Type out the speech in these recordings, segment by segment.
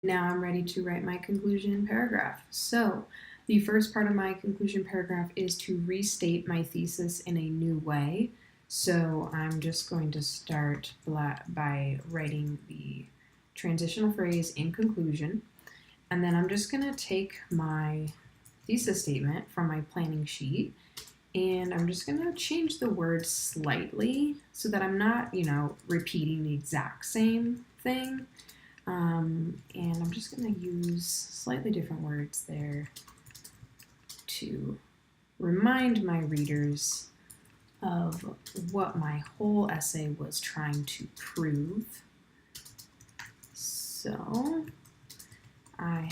Now I'm ready to write my conclusion paragraph. So the first part of my conclusion paragraph is to restate my thesis in a new way. So I'm just going to start by writing the transitional phrase in conclusion. And then I'm just going to take my thesis statement from my planning sheet and I'm just going to change the words slightly so that I'm not, repeating the exact same thing. And I'm just going to use slightly different words there to remind my readers of what my whole essay was trying to prove. So I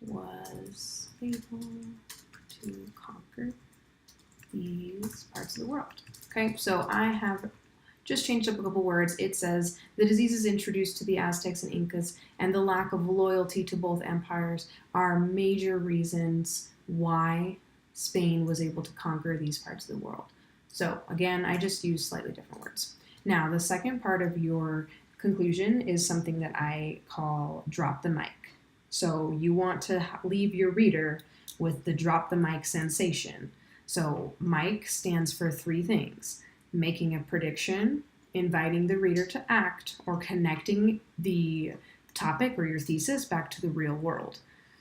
was able to conquer these parts of the world. Okay, so I have just changed up a couple words. It says the diseases introduced to the Aztecs and Incas and the lack of loyalty to both empires are major reasons why Spain was able to conquer these parts of the world. So again, I just used slightly different words. Now, the second part of your conclusion is something that I call drop the mic. So you want to leave your reader with the drop the mic sensation. So mic stands for three things: making a prediction, inviting the reader to act, or connecting the topic or your thesis back to the real world.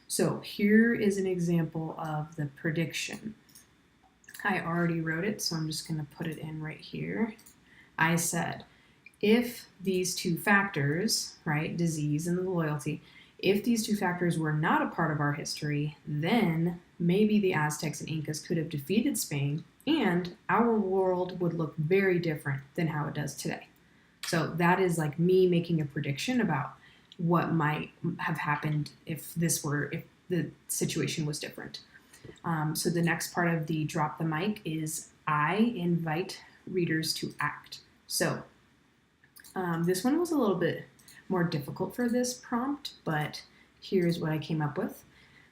So here is an example of the prediction. I already wrote it, so I'm just going to put it in right here. I said, if these two factors, right, disease and the loyalty, if these two factors were not a part of our history, then maybe the Aztecs and Incas could have defeated Spain and our world would look very different than how it does today. So that is like me making a prediction about what might have happened if the situation was different. So the next part of the drop the mic is I invite readers to act. So this one was a little bit more difficult for this prompt, but here's what I came up with.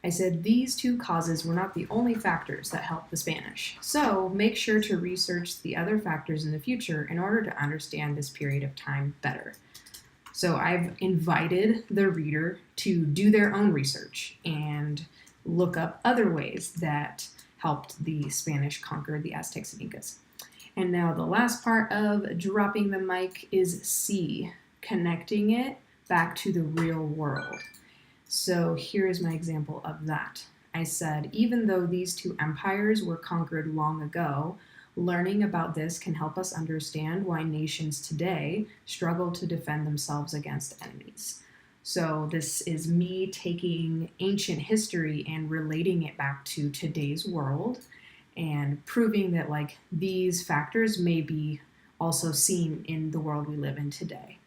I said these two causes were not the only factors that helped the Spanish, so make sure to research the other factors in the future in order to understand this period of time better. So I've invited the reader to do their own research and look up other ways that helped the Spanish conquer the Aztecs and Incas. And now the last part of dropping the mic is C, connecting it back to the real world. So here is my example of that. I said, even though these two empires were conquered long ago, learning about this can help us understand why nations today struggle to defend themselves against enemies. So this is me taking ancient history and relating it back to today's world and proving that like these factors may be also seen in the world we live in today.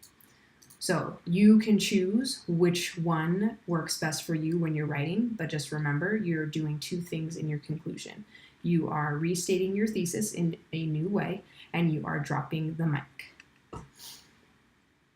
So you can choose which one works best for you when you're writing, but just remember you're doing two things in your conclusion. You are restating your thesis in a new way, and you are dropping the mic.